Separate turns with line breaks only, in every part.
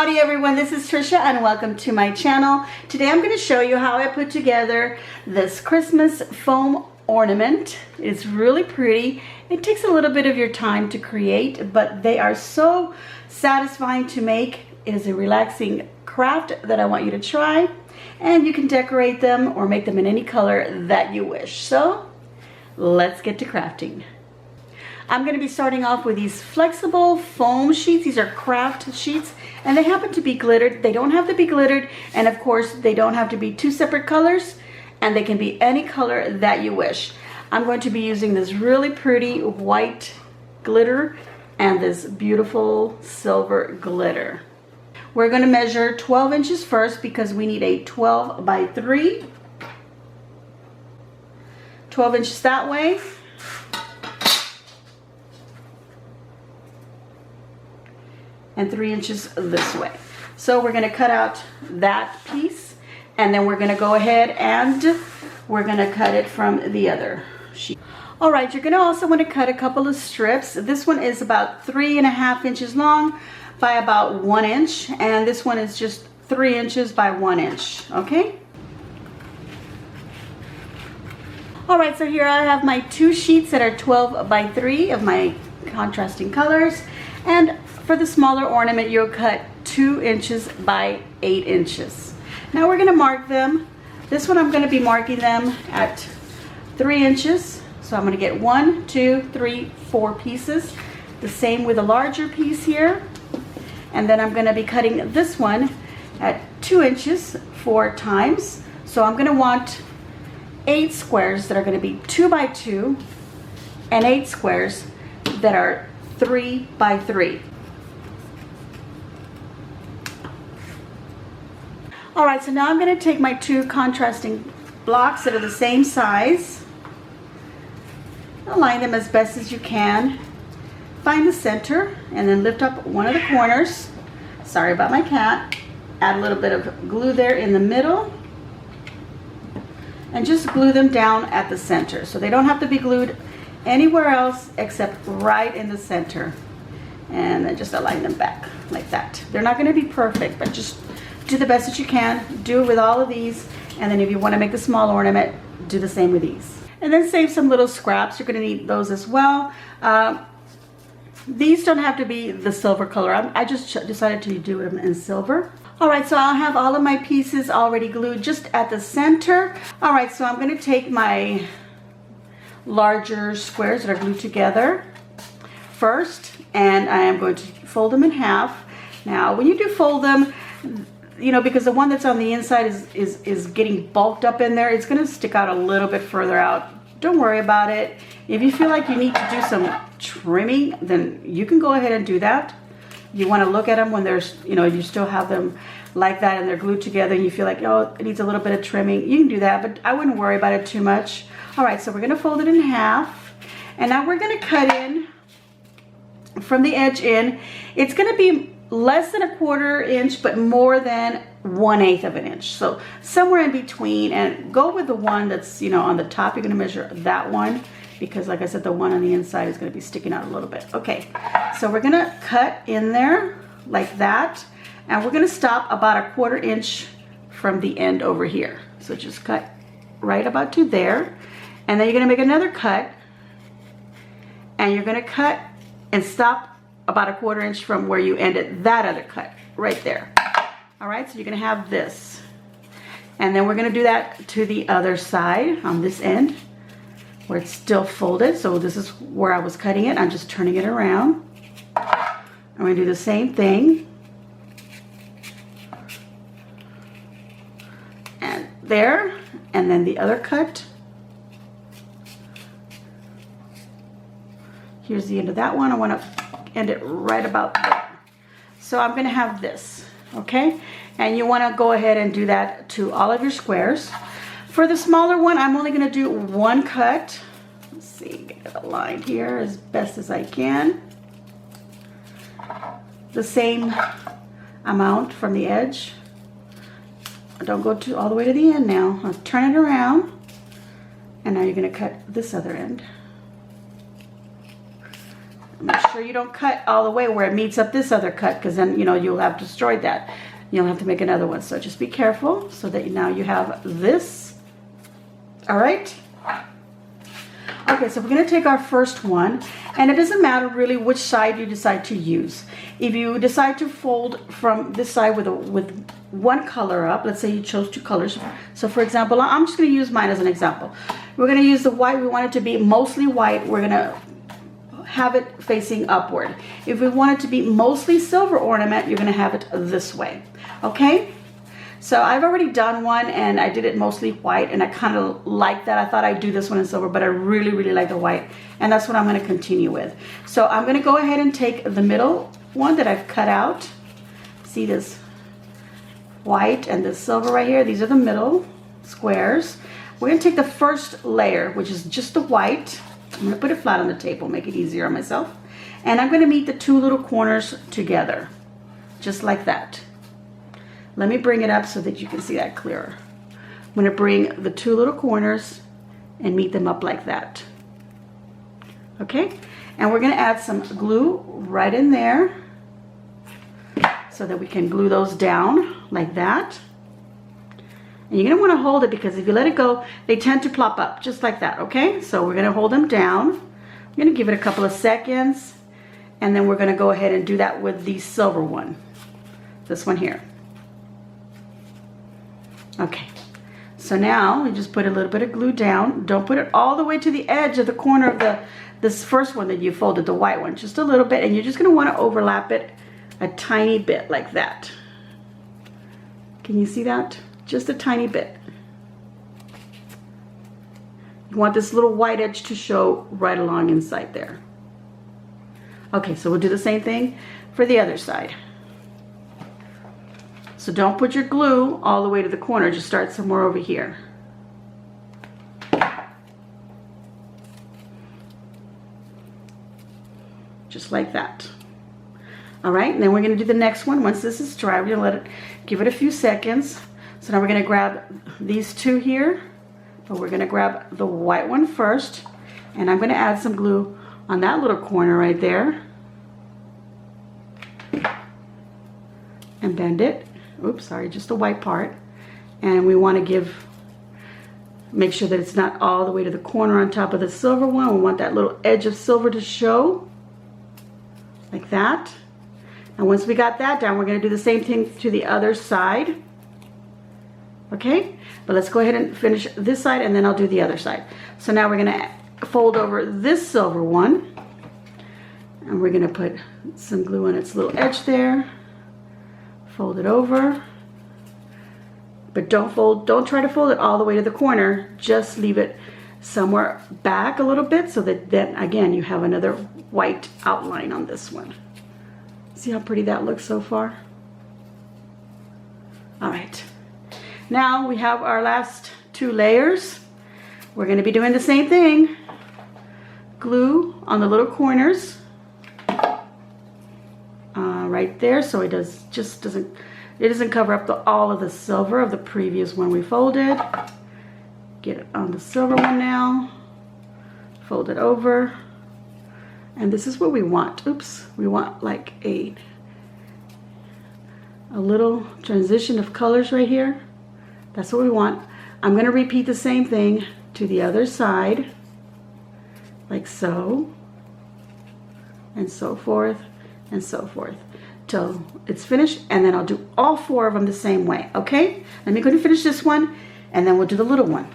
Howdy everyone, this is Trisha and welcome to my channel. Today I'm going to show you how I put together this Christmas foam ornament. It's really pretty. It takes a little bit of your time to create, but they are so satisfying to make. It is a relaxing craft that I want you to try, and you can decorate them or make them in any color that you wish. So let's get to crafting. I'm going to be starting off with these flexible foam sheets. These are craft sheets and they happen to be glittered. They don't have to be glittered, and of course they don't have to be two separate colors, and they can be any color that you wish. I'm going to be using this really pretty white glitter and this beautiful silver glitter. We're going to measure 12 inches first because we need a 12 by 3. 12 inches that way. And 3 inches this way. So we're going to cut out that piece, and then we're going to go ahead and we're going to cut it from the other sheet. All right, you're going to also want to cut a couple of strips. This one is about 3.5 inches long by about 1 inch, and this one is just 3 inches by 1 inch. Okay. All right, so here I have my two sheets that are 12 by 3 of my contrasting colors, and for the smaller ornament, you'll cut 2 inches by 8 inches. Now we're going to mark them. This one I'm going to be marking them at 3 inches. So I'm going to get 1, 2, 3, 4 pieces. The same with a larger piece here. And then I'm going to be cutting this one at 2 inches 4 times. So I'm going to want 8 squares that are going to be 2 by 2 and 8 squares that are 3 by 3. All right, so now I'm going to take my two contrasting blocks that are the same size, align them as best as you can, find the center, and then lift up one of the corners. Sorry about my cat. Add a little bit of glue there in the middle, and just glue them down at the center. So they don't have to be glued anywhere else except right in the center. And then just align them back like that. They're not going to be perfect, but just do the best that you can. Do it with all of these, and then if you want to make the small ornament, do the same with these. And then save some little scraps. You're going to need those as well. These don't have to be the silver color. I just decided to do them in silver. All right, so I'll have all of my pieces already glued just at the center. All right, so I'm going to take my larger squares that are glued together first, and I am going to fold them in half. Now, when you do fold them, you know, because the one that's on the inside is getting bulked up in there, it's going to stick out a little bit further out. Don't worry about it. If you feel like you need to do some trimming, then you can go ahead and do that. You want to look at them when there's, you know, you still have them like that and they're glued together and you feel like, oh, it needs a little bit of trimming. You can do that, but I wouldn't worry about it too much. All right, so we're going to fold it in half, and now we're going to cut in from the edge in. It's going to be less than 1/4 inch, but more than 1/8 of an inch. So somewhere in between, and go with the one that's, you know, on the top. You're going to measure that one because, like I said, the one on the inside is going to be sticking out a little bit. Okay, so we're going to cut in there like that, and we're going to stop about 1/4 inch from the end over here. So just cut right about to there, and then you're going to make another cut, and you're going to cut and stop about 1/4 inch from where you ended that other cut right there. All right, so you're going to have this, and then we're going to do that to the other side on this end where it's still folded. So this is where I was cutting it. I'm just turning it around. I'm going to do the same thing, and there, and then the other cut. Here's the end of that one. I want to end it right about there. So I'm going to have this, okay? And you want to go ahead and do that to all of your squares. For the smaller one, I'm only going to do one cut. Let's see, get it aligned here as best as I can. The same amount from the edge. Don't go all the way to the end now. I'll turn it around, and now you're going to cut this other end. Make sure you don't cut all the way where it meets up this other cut, because then, you know, you'll have destroyed that. You'll have to make another one. So just be careful so that now you have this. All right. Okay, so we're going to take our first one, and it doesn't matter really which side you decide to use. If you decide to fold from this side with one color up, let's say you chose two colors. So for example, I'm just going to use mine as an example. We're going to use the white. We want it to be mostly white. We're going to have it facing upward. If we want it to be mostly silver ornament, you're going to have it this way. Okay? So I've already done one, and I did it mostly white, and I kind of like that. I thought I'd do this one in silver, but I really, really like the white, and that's what I'm going to continue with. So I'm going to go ahead and take the middle one that I've cut out. See this white and the silver right here? These are the middle squares. We're going to take the first layer, which is just the white. I'm going to put it flat on the table, make it easier on myself. And I'm going to meet the two little corners together, just like that. Let me bring it up so that you can see that clearer. I'm going to bring the two little corners and meet them up like that. Okay? And we're going to add some glue right in there so that we can glue those down like that. And you're going to want to hold it, because if you let it go, they tend to plop up just like that. Okay? So we're going to hold them down. I'm going to give it a couple of seconds, and then we're going to go ahead and do that with the silver one. This one here. Okay, so now we just put a little bit of glue down. Don't put it all the way to the edge of the corner of this first one that you folded, the white one, just a little bit, and you're just going to want to overlap it a tiny bit like that. Can you see that? Just a tiny bit. You want this little white edge to show right along inside there. Okay, so we'll do the same thing for the other side. So don't put your glue all the way to the corner, just start somewhere over here. Just like that. All right, and then we're gonna do the next one. Once this is dry, we're gonna let it, give it a few seconds. So now we're gonna grab these two here, but we're gonna grab the white one first, and I'm gonna add some glue on that little corner right there. And bend it. Oops, sorry, just the white part. And we want to make sure that it's not all the way to the corner on top of the silver one. We want that little edge of silver to show, like that. And once we got that down, we're going to do the same thing to the other side. Okay, but let's go ahead and finish this side, and then I'll do the other side. So now we're going to fold over this silver one, and we're going to put some glue on its little edge there. Fold it over, but don't try to fold it all the way to the corner. Just leave it somewhere back a little bit, so that then again you have another white outline on this one. See how pretty that looks so far? All right, now we have our last two layers. We're going to be doing the same thing. Glue on the little corners. Right there, so it doesn't cover up all of the silver of the previous one we folded. Get it on the silver one now, fold it over, and this is what we want. Oops, we want like a little transition of colors right here. That's what we want. I'm going to repeat the same thing to the other side, like so, and so forth, and so forth, till it's finished, and then I'll do all four of them the same way. Okay, let me go and finish this one, and then we'll do the little one.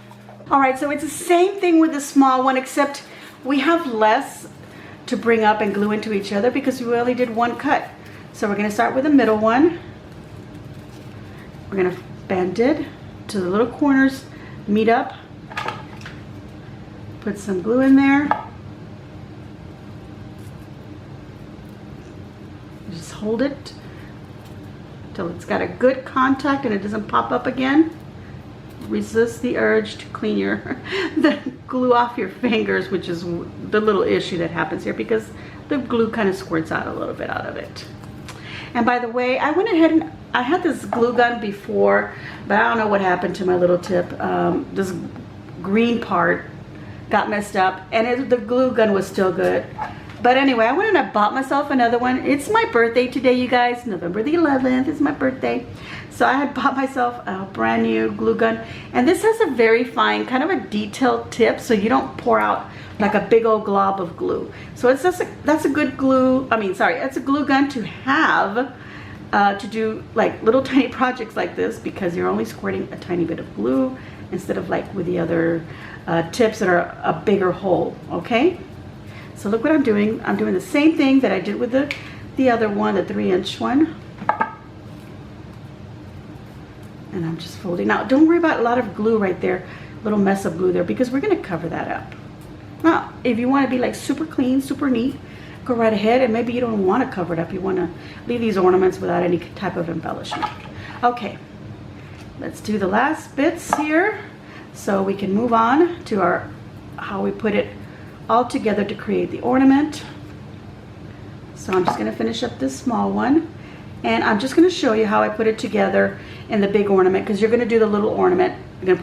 All right, so it's the same thing with the small one, except we have less to bring up and glue into each other because we only did one cut. So we're going to start with the middle one. We're going to bend it to the little corners, meet up, put some glue in there. Just hold it till it's got a good contact and it doesn't pop up again. Resist the urge to clean the glue off your fingers, which is the little issue that happens here because the glue kind of squirts out a little bit out of it. And by the way, I went ahead and I had this glue gun before, but I don't know what happened to my little tip. This green part got messed up, and the glue gun was still good. But anyway, I went and I bought myself another one. It's my birthday today, you guys. November the 11th is my birthday. So I had bought myself a brand new glue gun. And this has a very fine, kind of a detailed tip, so you don't pour out like a big old glob of glue. So it's just that's a good glue, it's a glue gun to have to do like little tiny projects like this, because you're only squirting a tiny bit of glue instead of like with the other tips that are a bigger hole, okay? So look what I'm doing. I'm doing the same thing that I did with the other one, the 3-inch one. And I'm just folding. Now, don't worry about a lot of glue right there, little mess of glue there, because we're gonna cover that up. Now, if you wanna be like super clean, super neat, go right ahead, and maybe you don't wanna cover it up. You wanna leave these ornaments without any type of embellishment. Okay, let's do the last bits here so we can move on to how we put it all together to create the ornament. So I'm just gonna finish up this small one, and I'm just gonna show you how I put it together in the big ornament, because you're gonna do the little ornament, you're gonna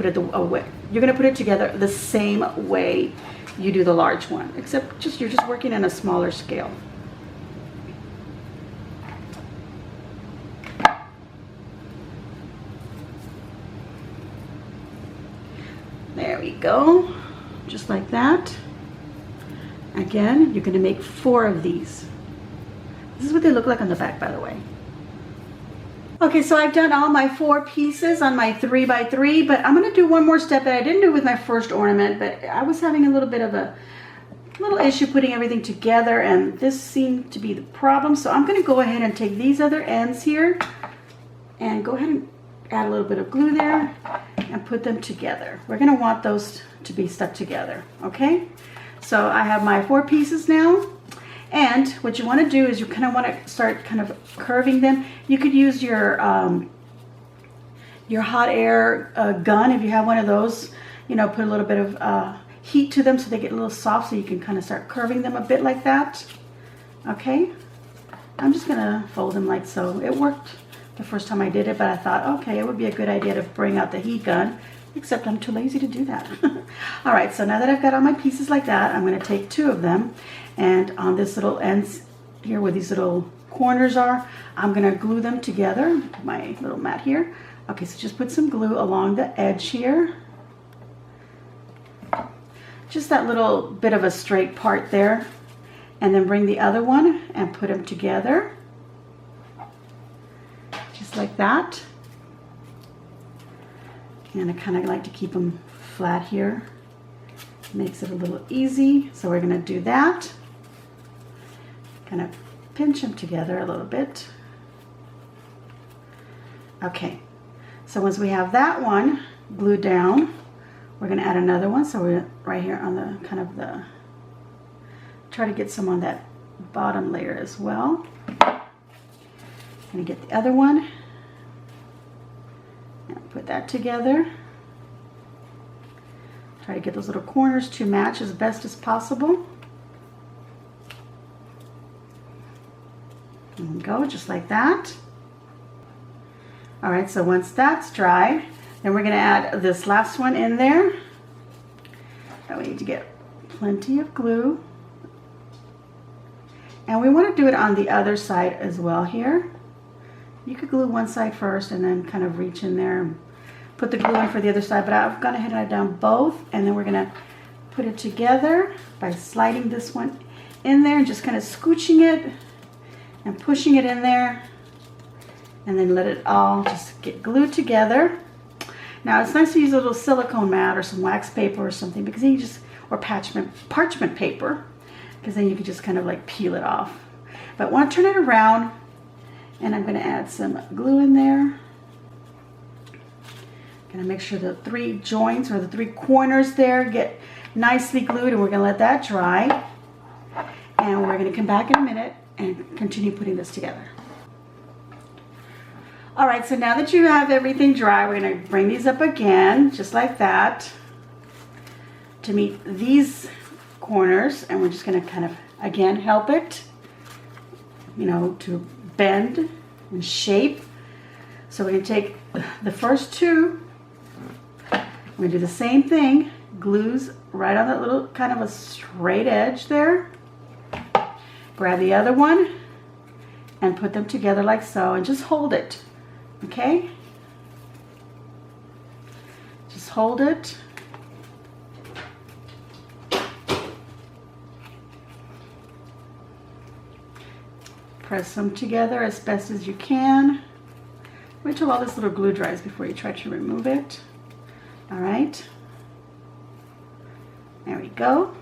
put it together the same way you do the large one, except you're just working on a smaller scale. There we go, just like that. Again, you're gonna make 4 of these. This is what they look like on the back, by the way. Okay, so I've done all my 4 pieces on my 3x3, but I'm gonna do one more step that I didn't do with my first ornament, but I was having a little bit of a little issue putting everything together, and this seemed to be the problem. So I'm gonna go ahead and take these other ends here and go ahead and add a little bit of glue there and put them together. We're gonna want those to be stuck together, okay? So I have my 4 pieces now. And what you want to do is you kind of want to start kind of curving them. You could use your hot air gun, if you have one of those. You know, put a little bit of heat to them so they get a little soft, so you can kind of start curving them a bit like that. Okay, I'm just gonna fold them like so. It worked the first time I did it, but I thought, okay, it would be a good idea to bring out the heat gun, except I'm too lazy to do that. All right, so now that I've got all my pieces like that, I'm gonna take 2 of them, and on this little ends here where these little corners are, I'm gonna glue them together, my little mat here. Okay, so just put some glue along the edge here. Just that little bit of a straight part there. And then bring the other one and put them together. Just like that. And I kind of like to keep them flat here. Makes it a little easy. So we're gonna do that. Kind of pinch them together a little bit. Okay, so once we have that one glued down, we're gonna add another one. So we're right here on the kind of the, try to get some on that bottom layer as well. Gonna get the other one and put that together. Try to get those little corners to match as best as possible. There we go, just like that. All right, so once that's dry, then we're gonna add this last one in there. And we need to get plenty of glue. And we wanna do it on the other side as well here. You could glue one side first and then kind of reach in there and put the glue in for the other side, but I've gone ahead and I've done both, and then we're gonna put it together by sliding this one in there and just kind of scooching it and pushing it in there, and then let it all just get glued together. Now it's nice to use a little silicone mat or some wax paper or something, because then you just, or parchment paper, because then you can just kind of like peel it off. But I want to turn it around, and I'm going to add some glue in there. Gonna make sure the 3 joints or the 3 corners there get nicely glued, and we're gonna let that dry. And we're gonna come back in a minute and continue putting this together. All right, so now that you have everything dry, we're gonna bring these up again, just like that, to meet these corners, and we're just gonna kind of, again, help it, you know, to bend and shape. So we're gonna take the first 2, we're gonna do the same thing, glues right on that little kind of a straight edge there. grab the other one and put them together like so, and just hold it, okay? Just hold it. Press them together as best as you can. Wait till all this little glue dries before you try to remove it. All right. There we go.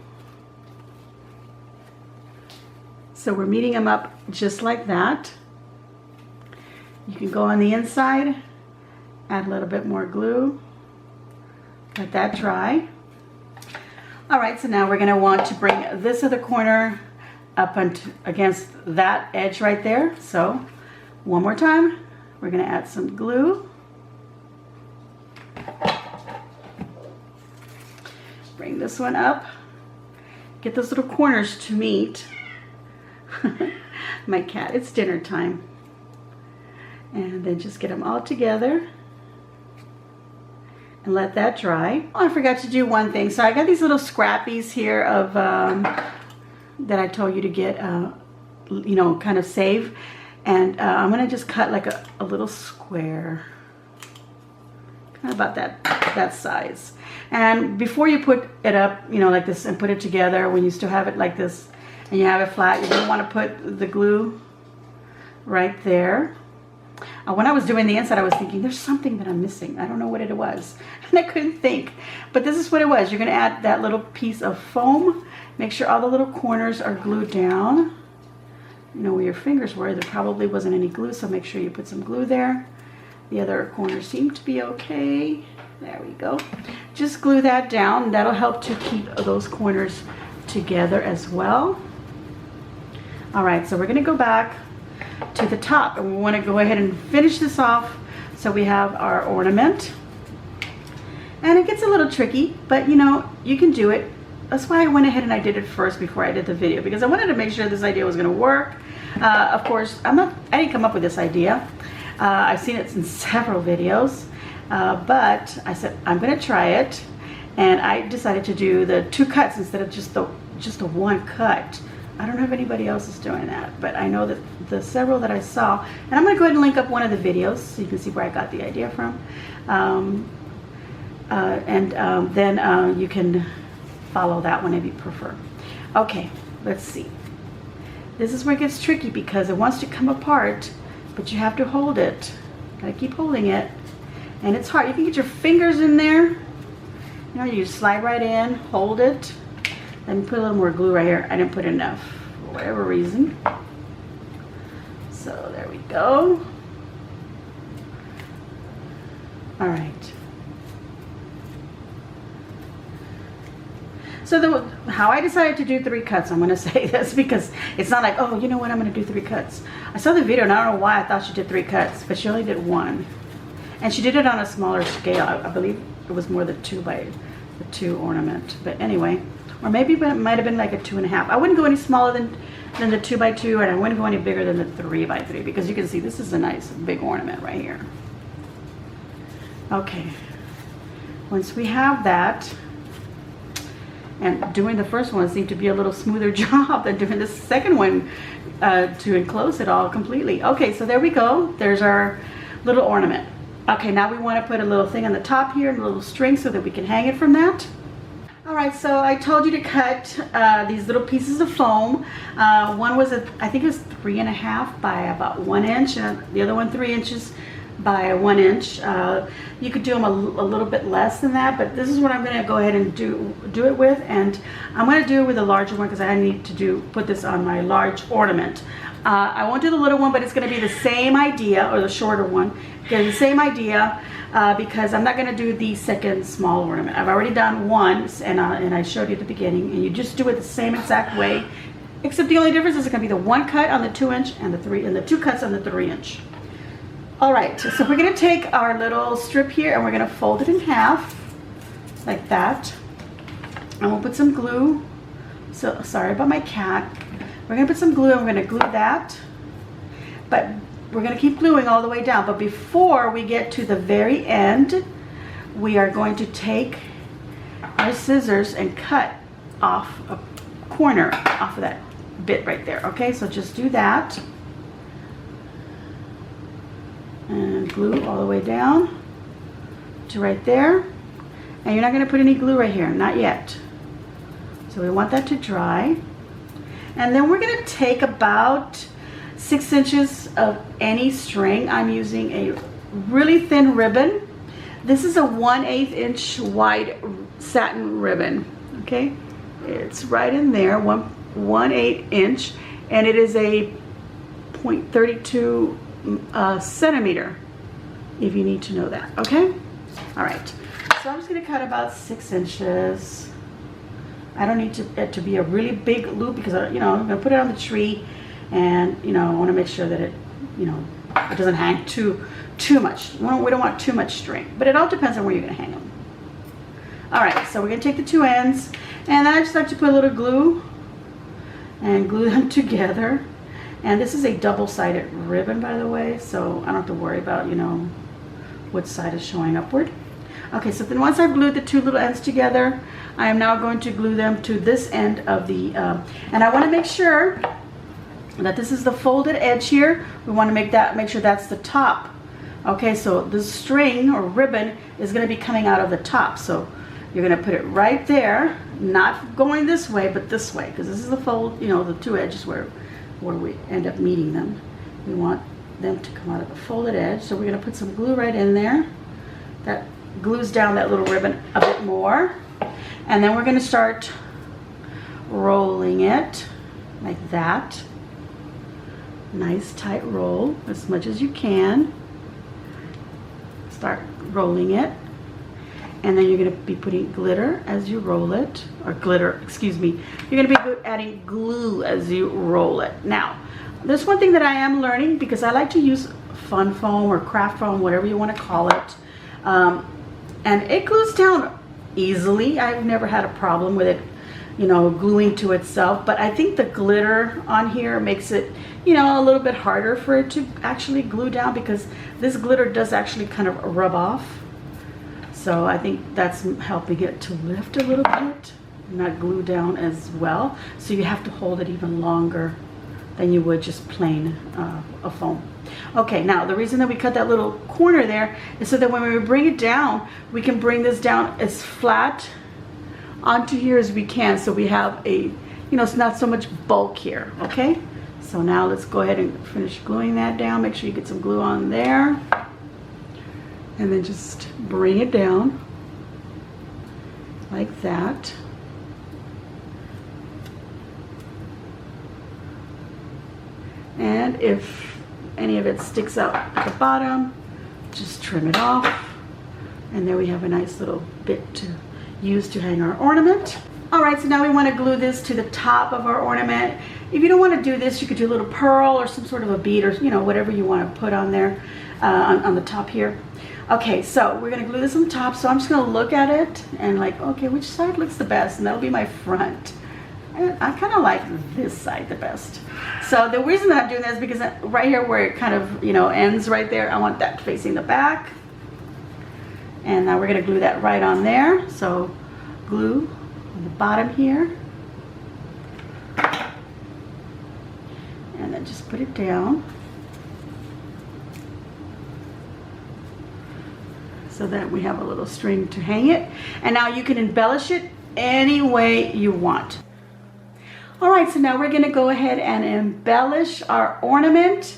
So we're meeting them up just like that. You can go on the inside, add a little bit more glue, let that dry. All right, so now we're gonna want to bring this other corner up against that edge right there. So one more time, we're gonna add some glue. Bring this one up. Get those little corners to meet. My cat, it's dinner time. And then just get them all together and let that dry. Oh, I forgot to do one thing. So I got these little scrappies here of that I told you to get, you know, kind of save. And I'm gonna just cut like a little square, kind of about that size. And before you put it up, you know, like this, and put it together, when you still have it like this and you have it flat, you're gonna want to put the glue right there. When I was doing the inside, I was thinking there's something that I'm missing. I don't know what it was, and I couldn't think, but this is what it was. You're gonna add that little piece of foam. Make sure all the little corners are glued down. You know where your fingers were, there probably wasn't any glue, so make sure you put some glue there. The other corners seem to be okay. There we go. Just glue that down. That'll help to keep those corners together as well. All right, so we're gonna go back to the top, and we want to go ahead and finish this off. So we have our ornament, and it gets a little tricky, but you know, you can do it. That's why I went ahead and I did it first before I did the video, because I wanted to make sure this idea was going to work. Of course, I didn't come up with this idea. I've seen it in several videos, but I said I'm going to try it, and I decided to do the 2 cuts instead of just the 1 cut. I don't know if anybody else is doing that, but I know that the several that I saw, and I'm going to go ahead and link up one of the videos so you can see where I got the idea from, then you can follow that one if you prefer. Okay, let's see. This is where it gets tricky because it wants to come apart, but you have to hold it. Gotta keep holding it, and it's hard. You can get your fingers in there. You know, you slide right in, hold it. Let me put a little more glue right here. I didn't put enough for whatever reason. So there we go. All right. So how I decided to do 3 cuts, I'm going to say this because it's not like, oh, you know what, I'm going to do 3 cuts. I saw the video and I don't know why I thought she did 3 cuts, but she only did 1. And she did it on a smaller scale. I believe it was more the 2 by 2 ornament. But anyway, or maybe it might have been like a 2.5. I wouldn't go any smaller than the 2 by 2, and I wouldn't go any bigger than the 3 by 3 because you can see this is a nice big ornament right here. Okay, once we have that, and doing the first one seemed to be a little smoother job than doing the second one to enclose it all completely. Okay, so there we go. There's our little ornament. Okay, now we want to put a little thing on the top here, a little string so that we can hang it from that. All right, so I told you to cut these little pieces of foam. One was, I think it was 3.5 by about 1 inch, and the other one 3 inches by 1 inch. You could do them a little bit less than that, but this is what I'm going to go ahead and do it with, and I'm going to do it with a larger one because I need to put this on my large ornament. I won't do the little one, but it's going to be the same idea, or the shorter one. Okay, the same idea. Because I'm not going to do the second small ornament. I've already done one, and I showed you at the beginning, and you just do it the same exact way, except the only difference is it's going to be the 1 cut on the 2 inch and the 2 cuts on the 3 inch. All right, so we're going to take our little strip here and we're going to fold it in half like that, and we'll put some glue. So sorry about my cat. We're going to put some glue and we're going to glue that, but we're going to keep gluing all the way down. But before we get to the very end, we are going to take our scissors and cut off a corner off of that bit right there. Okay, so just do that. And glue all the way down to right there. And you're not going to put any glue right here, not yet. So we want that to dry. And then we're going to take about 6 inches of any string. I'm using a really thin ribbon. This is a 1/8 inch wide satin ribbon. Okay, it's right in there, 1/8 inch, and it is a 0.32 centimeter, if you need to know that. Okay, all right. So I'm just going to cut about 6 inches. I don't need it to be a really big loop because I'm going to put it on the tree, and I want to make sure that it it doesn't hang too much. We don't want too much string, but it all depends on where you're going to hang them. All right, so we're going to take the 2 ends, and then I just like to put a little glue and glue them together. And this is a double-sided ribbon, by the way, so I don't have to worry about which side is showing upward. Okay, so then once I've glued the 2 little ends together, I am now going to glue them to this end of the, and I want to make sure that this is the folded edge here. We want to make sure that's the top. Okay, so the string or ribbon is going to be coming out of the top. So you're going to put it right there, not going this way, but this way, because this is the fold, the 2 edges where we end up meeting them. We want them to come out of the folded edge. So we're going to put some glue right in there. That glues down that little ribbon a bit more. And then we're going to start rolling it like that. Nice tight roll, as much as you can. Start rolling it. And then you're going to be putting glitter as you roll it, or excuse me. You're going to be adding glue as you roll it. Now, there's one thing that I am learning, because I like to use fun foam or craft foam, whatever you want to call it. And it glues down easily. I've never had a problem with it, gluing to itself. But I think the glitter on here makes it, a little bit harder for it to actually glue down, because this glitter does actually kind of rub off. So I think that's helping it to lift a little bit, not glue down as well. So you have to hold it even longer than you would just plain a foam. Okay, now the reason that we cut that little corner there is so that when we bring it down, we can bring this down as flat onto here as we can, so we have a, it's not so much bulk here. Okay, so now let's go ahead and finish gluing that down. Make sure you get some glue on there, and then just bring it down like that. And if any of it sticks out at the bottom, just trim it off. And there we have a nice little bit to use to hang our ornament. All right, so now we want to glue this to the top of our ornament. If you don't want to do this, you could do a little pearl or some sort of a bead, or whatever you want to put on there, on the top here. Okay, so we're going to glue this on top. So I'm just going to look at it and okay, which side looks the best? And that'll be my front. And I kind of like this side the best. So the reason that I'm doing that is because right here where it kind of, ends right there, I want that facing the back. And now we're going to glue that right on there. So glue on the bottom here. And then just put it down. So that we have a little string to hang it. And now you can embellish it any way you want. All right, so now we're going to go ahead and embellish our ornament.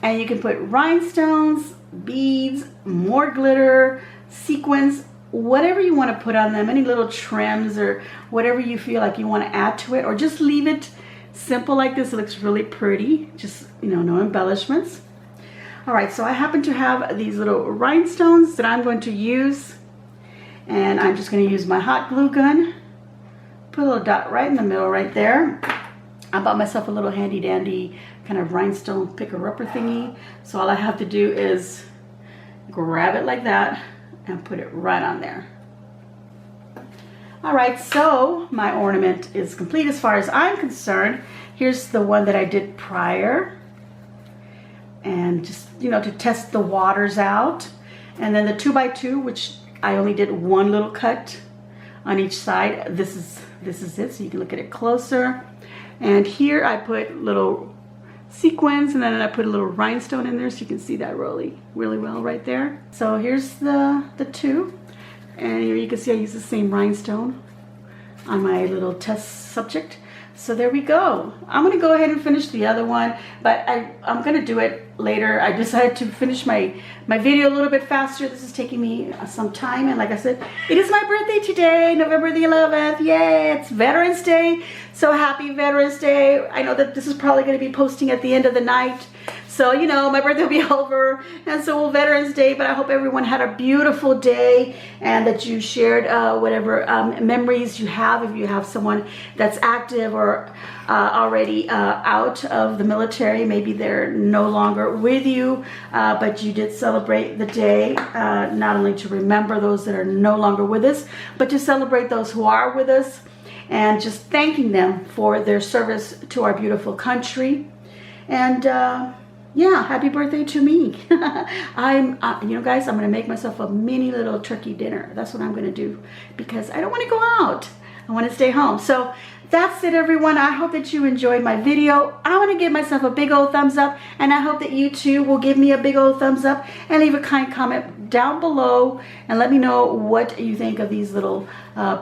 And you can put rhinestones, beads, more glitter, sequins, whatever you want to put on them, any little trims or whatever you feel like you want to add to it, or just leave it simple like this. It looks really pretty, just, no embellishments. All right, so I happen to have these little rhinestones that I'm going to use, and I'm just going to use my hot glue gun. Put a little dot right in the middle right there. I bought myself a little handy dandy kind of rhinestone picker-upper thingy. So all I have to do is grab it like that and put it right on there. All right, so my ornament is complete as far as I'm concerned. Here's the one that I did prior. And just, to test the waters out. And then the 2x2, which I only did one little cut on each side. This is it, so you can look at it closer. And here I put little sequins, and then I put a little rhinestone in there so you can see that really well right there. So here's the two, and here you can see I use the same rhinestone on my little test subject. So there we go. I'm gonna go ahead and finish the other one, but I'm gonna do it later. I decided to finish my video a little bit faster. This is taking me some time, and like I said, it is my birthday today, November the 11th. Yay, it's Veterans Day. So happy Veterans Day. I know that this is probably gonna be posting at the end of the night. So, you know, my birthday will be over, and so will Veterans Day, but I hope everyone had a beautiful day and that you shared whatever memories you have. If you have someone that's active or already out of the military, maybe they're no longer with you, but you did celebrate the day, not only to remember those that are no longer with us, but to celebrate those who are with us and just thanking them for their service to our beautiful country. And yeah, happy birthday to me. You know, guys, I'm gonna make myself a mini little turkey dinner. That's what I'm gonna do because I don't wanna go out. I wanna stay home. So that's it, everyone. I hope that you enjoyed my video. I wanna give myself a big old thumbs up, and I hope that you too will give me a big old thumbs up and leave a kind comment down below and let me know what you think of these little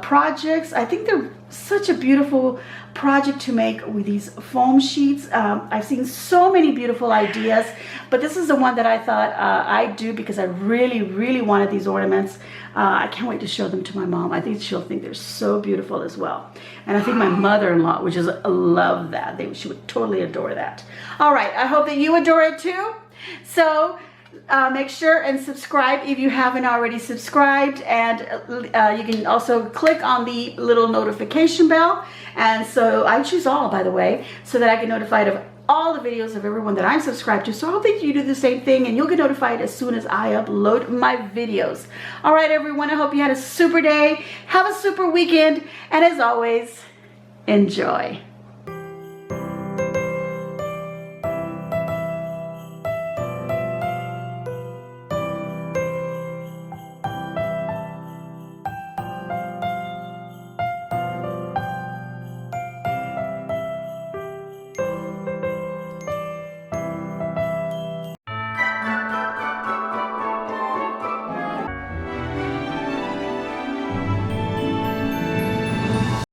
projects. I think they're such a beautiful project to make with these foam sheets. I've seen so many beautiful ideas, but this is the one that I thought I'd do because I really wanted these ornaments. I can't wait to show them to my mom. I think she'll think they're so beautiful as well. And I think my mother-in-law, which is love that. She would totally adore that. All right, I hope that you adore it too. So make sure and subscribe if you haven't already subscribed, and you can also click on the little notification bell, and so I choose all, by the way, so that I get notified of all the videos of everyone that I'm subscribed to. So I hope that you do the same thing, and you'll get notified as soon as I upload my videos. All right, everyone, I hope you had a super day, have a super weekend, and as always, enjoy.